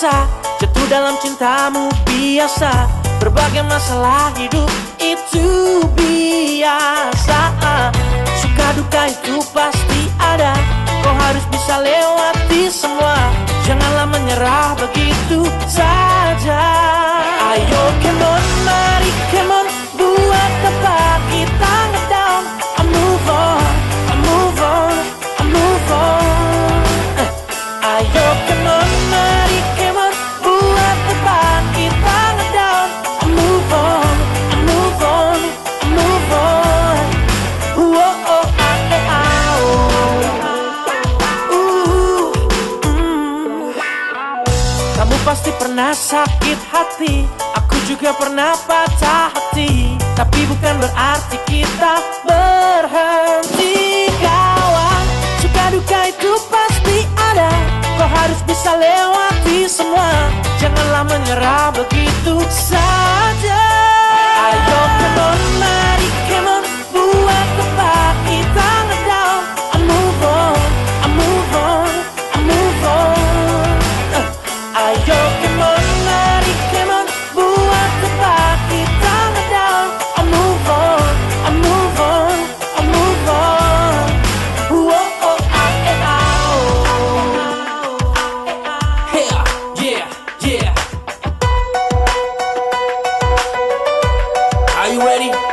terpaksa jatuh dalam cintamu biasa. Berbagai masalah hidup itu biasa. Suka duka itu pasti ada, kau harus bisa lewati semua. Janganlah menyerah begitu saja. Ayo come on, mari come on, buat apa kita ngedown. I move on, I move on, I move on. Ayo come on, mari come on, buat apa kita ngedown. I move on, I move on, I move on. Whoa, oh, Kamu pasti pernah sakit hati, aku juga pernah patah hati. Tapi bukan berarti kita berhenti kawan. Suka duka itu pasti ada, kau harus bisa lewati semua. Janganlah menyerah begitu saja. Ayo come on, mari come on, buat apa kita ngedown. I move on, I move on, I move on. Ayo come on, mari come on, buat apa kita ngedown. I move on, I move on, I move on. Whoa, oh, yeah, yeah. Are you ready?